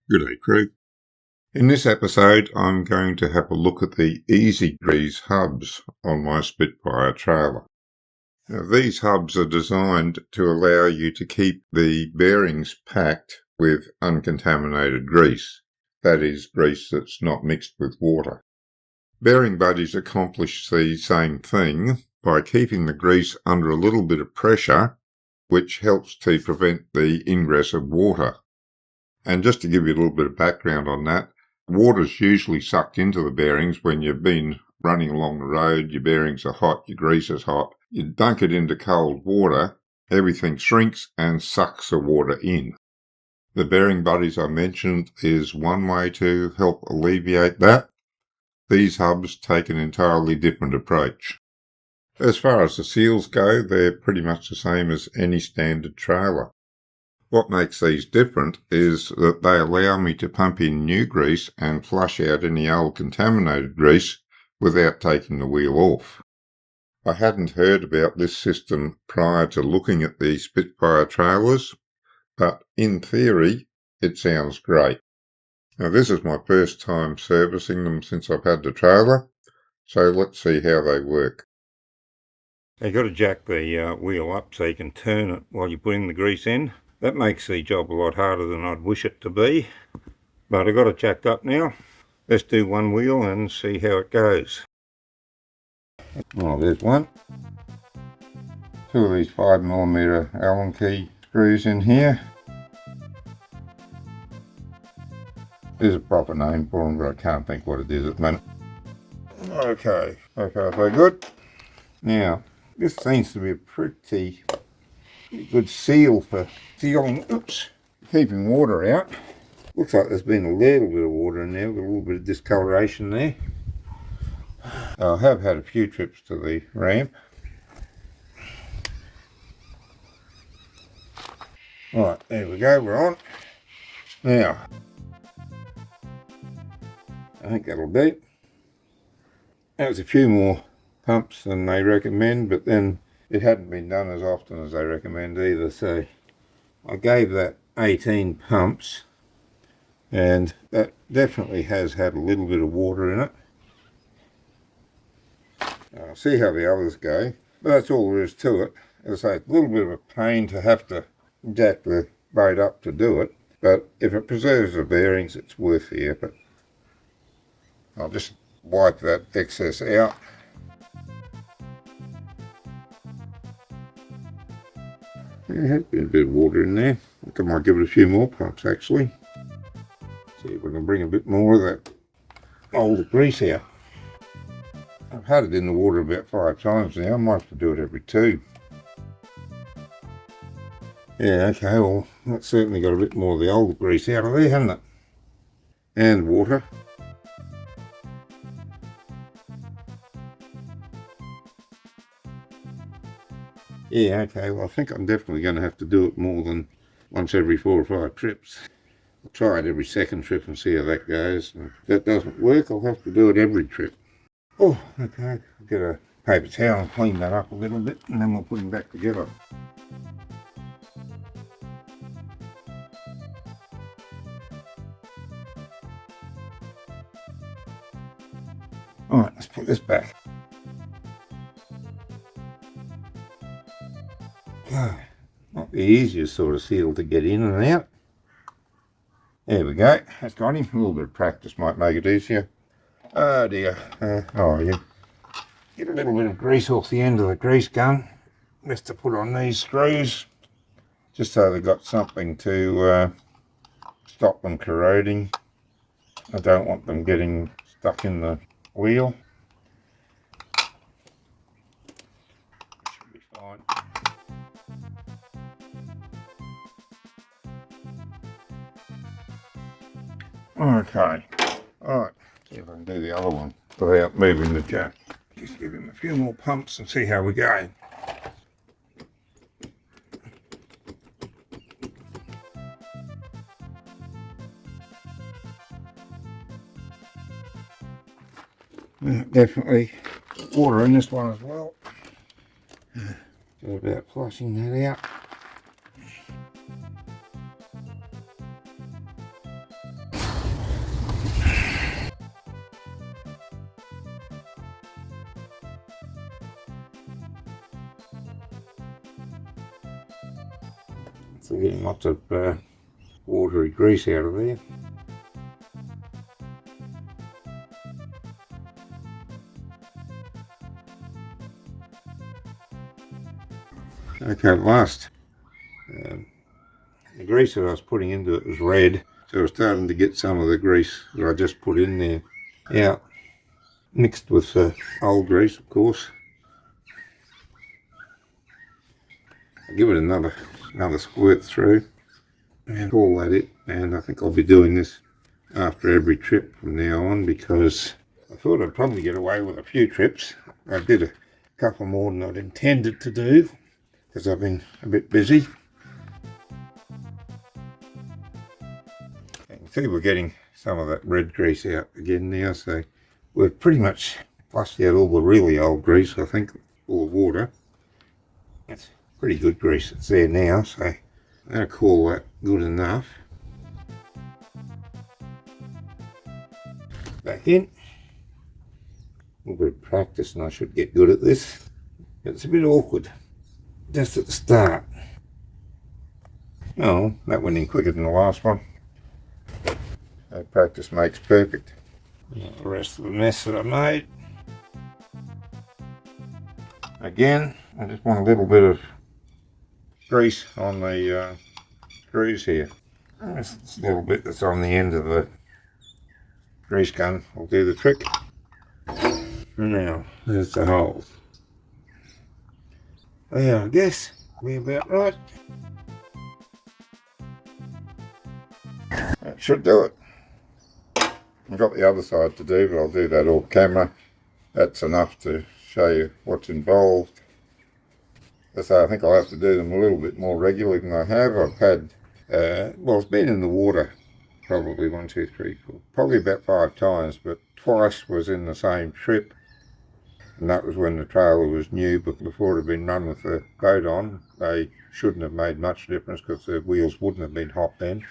G'day crew. In this episode I'm going to have a look at the Easy Grease hubs on my Spitfire trailer. Now, these hubs are designed to allow you to keep the bearings packed with uncontaminated grease. That is, grease that's not mixed with water. Bearing buddies accomplish the same thing by keeping the grease under a little bit of pressure, which helps to prevent the ingress of water. And just to give you a little bit of background on that, water's usually sucked into the bearings when you've been running along the road, your bearings are hot, your grease is hot. You dunk it into cold water, everything shrinks and sucks the water in. The bearing buddies I mentioned is one way to help alleviate that. These hubs take an entirely different approach. As far as the seals go, they're pretty much the same as any standard trailer. What makes these different is that they allow me to pump in new grease and flush out any old contaminated grease without taking the wheel off. I hadn't heard about this system prior to looking at the Spitfire trailers, but in theory it sounds great. Now this is my first time servicing them since I've had the trailer, so let's see how they work. You've got to jack the wheel up so you can turn it while you're putting the grease in. That makes the job a lot harder than I'd wish it to be, but I've got it jacked up now. Let's do one wheel and see how it goes. Oh, there's one. Two of these 5mm Allen key screws in here. There's a proper name for them, but I can't think what it is at the moment. Okay, so good. Now, this seems to be a pretty good seal for sealing, keeping water out. Looks like there's been a little bit of water in there with a little bit of discoloration there. I have had a few trips to the ramp. Right, there we go, we're on. Now, I think that'll do. That was a few more pumps than they recommend, but then it hadn't been done as often as they recommend either, so I gave that 18 pumps, and that definitely has had a little bit of water in it. I'll see how the others go, but that's all there is to it. As I say, it's a little bit of a pain to have to jack the boat up to do it, but if it preserves the bearings, it's worth the effort. I'll just wipe that excess out. There has been a bit of water in there. I think I might give it a few more pumps actually. See if we can bring a bit more of that old grease out. I've had it in the water about 5 times now. I might have to do it every 2. Yeah, okay, well, that's certainly got a bit more of the old grease out of there, hasn't it? And water. Yeah, okay, well I think I'm definitely going to have to do it more than once every 4 or 5 trips. I'll try it every 2nd trip and see how that goes. And if that doesn't work, I'll have to do it every trip. Oh, okay, I'll get a paper towel and clean that up a little bit and then we'll put them back together. Alright, let's put this back. Not the easiest sort of seal to get in and out. There we go, that's got him. A little bit of practice might make it easier. Oh dear. You get a little bit of grease off the end of the grease gun. Best to put on these screws, just so they've got something to stop them corroding. I don't want them getting stuck in the wheel. Should be fine. Okay, alright, see if I can do the other one without moving the jack. Just give him a few more pumps and see how we go. Definitely water in this one as well. Just about flushing that out. So getting lots of watery grease out of there. Okay, last. The grease that I was putting into it was red, so I was starting to get some of the grease that I just put in there out, mixed with old grease, of course. I'll give it another squirt through and all that it, and I think I'll be doing this after every trip from now on, because I thought I'd probably get away with a few trips. I did a couple more than I'd intended to do because I've been a bit busy. You can see we're getting some of that red grease out again now, so we've pretty much flushed out all the really old grease, I think, all the water. That's pretty good grease that's there now, so I'm going to call that good enough. Back in. A little bit of practice and I should get good at this. It's a bit awkward just at the start. Oh, that went in quicker than the last one. So practice makes perfect. The rest of the mess that I made. Again, I just want a little bit of grease on the screws here. This little bit that's on the end of the grease gun will do the trick. Now, there's the holes. There, I guess, be about right. That should do it. I've got the other side to do, but I'll do that off camera. That's enough to show you what's involved. So I think I'll have to do them a little bit more regularly than I have. I've had, well, it's been in the water probably 1, 2, 3, 4, probably about 5 times, but twice was in the same trip. And that was when the trailer was new, but before it had been run with the boat on. They shouldn't have made much difference because the wheels wouldn't have been hot then.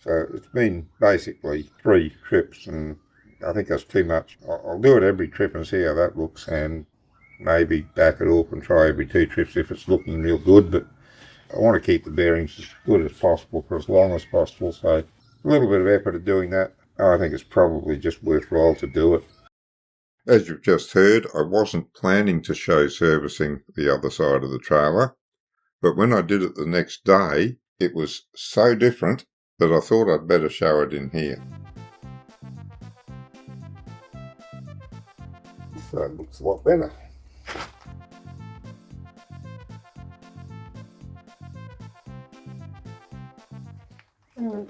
So it's been basically 3 trips, and I think that's too much. I'll do it every trip and see how that looks, and maybe back it up and try every 2 trips if it's looking real good. But I want to keep the bearings as good as possible for as long as possible, so a little bit of effort of doing that. I think it's probably just worthwhile to do it. As you've just heard, I wasn't planning to show servicing the other side of the trailer, but when I did it the next day, it was so different that I thought I'd better show it in here. So it looks a lot better.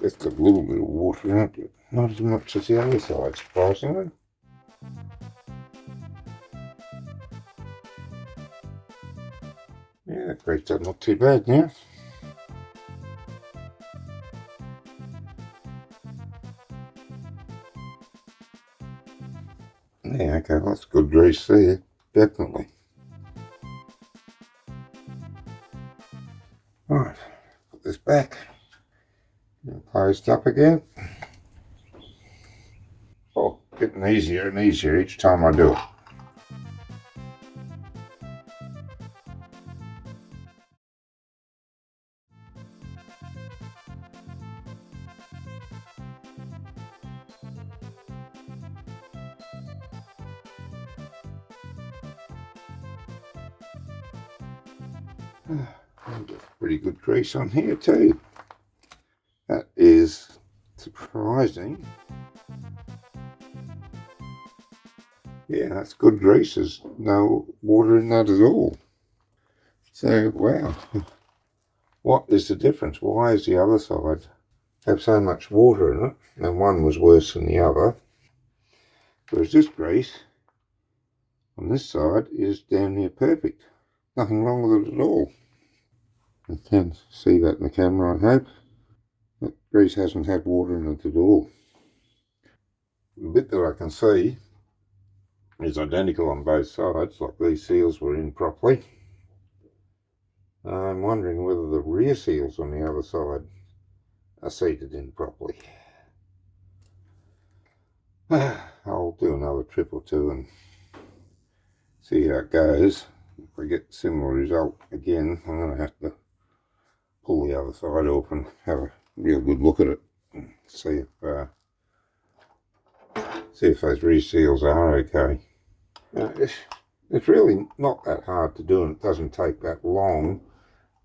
It's got a little bit of water in it, but not as much as the other side, surprisingly. Yeah, that grease does not too bad now. Yeah, okay, that's good grease there, definitely. Right, put this back. Closed up again. Oh, getting easier and easier each time I do it. Pretty good grease on here too. That is surprising. Yeah, that's good grease. There's no water in that at all. So, wow. What is the difference? Why is the other side have so much water in it? And one was worse than the other. Whereas this grease on this side is damn near perfect. Nothing wrong with it at all. You can see that in the camera, I hope. That grease hasn't had water in it at all. The bit that I can see is identical on both sides, like these seals were in properly. I'm wondering whether the rear seals on the other side are seated in properly. I'll do another trip or 2 and see how it goes. If I get a similar result again, I'm going to have to pull the other side off and have a real good look at it. See if those reseals are okay. It's really not that hard to do, and it doesn't take that long.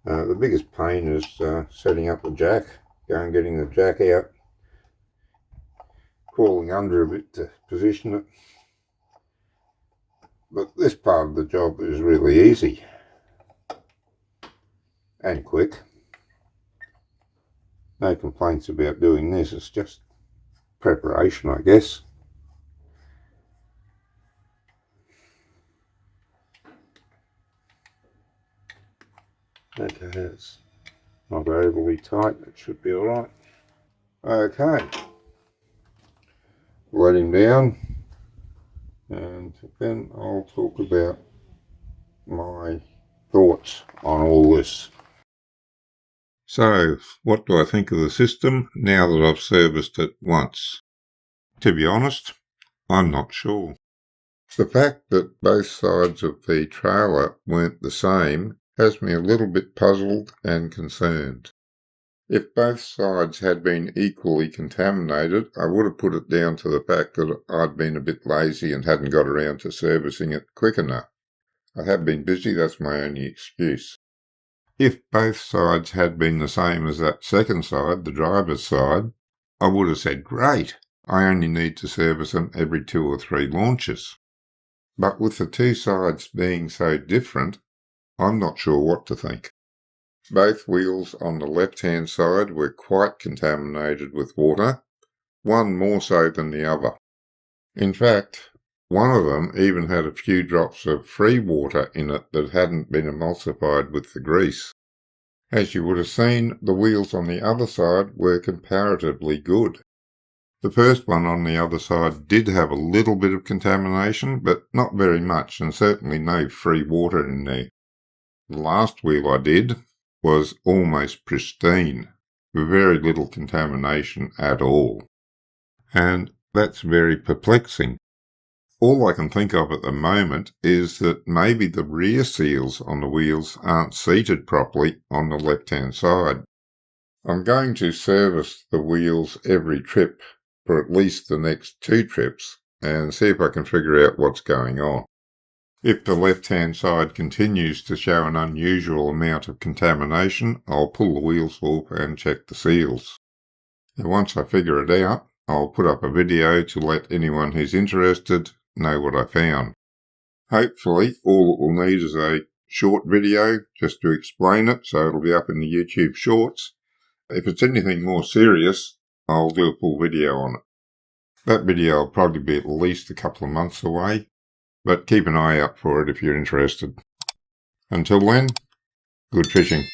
The biggest pain is setting up the jack, getting the jack out, crawling under a bit to position it. But this part of the job is really easy and quick. No complaints about doing this, it's just preparation, I guess. Okay, that's not overly tight, that should be alright. Okay, let him down, and then I'll talk about my thoughts on all this. So, what do I think of the system now that I've serviced it once? To be honest, I'm not sure. The fact that both sides of the trailer weren't the same has me a little bit puzzled and concerned. If both sides had been equally contaminated, I would have put it down to the fact that I'd been a bit lazy and hadn't got around to servicing it quick enough. I have been busy, that's my only excuse. If both sides had been the same as that second side, the driver's side, I would have said, great, I only need to service them every 2 or 3 launches. But with the two sides being so different, I'm not sure what to think. Both wheels on the left-hand side were quite contaminated with water, one more so than the other. In fact, one of them even had a few drops of free water in it that hadn't been emulsified with the grease. As you would have seen, the wheels on the other side were comparatively good. The first one on the other side did have a little bit of contamination, but not very much, and certainly no free water in there. The last wheel I did was almost pristine, very little contamination at all. And that's very perplexing. All I can think of at the moment is that maybe the rear seals on the wheels aren't seated properly on the left-hand side. I'm going to service the wheels every trip for at least the next 2 trips and see if I can figure out what's going on. If the left-hand side continues to show an unusual amount of contamination, I'll pull the wheels off and check the seals. And once I figure it out, I'll put up a video to let anyone who's interested know what I found. Hopefully, all it will need is a short video just to explain it, so it'll be up in the YouTube Shorts. If it's anything more serious, I'll do a full video on it. That video will probably be at least a couple of months away, but keep an eye out for it if you're interested. Until then, good fishing.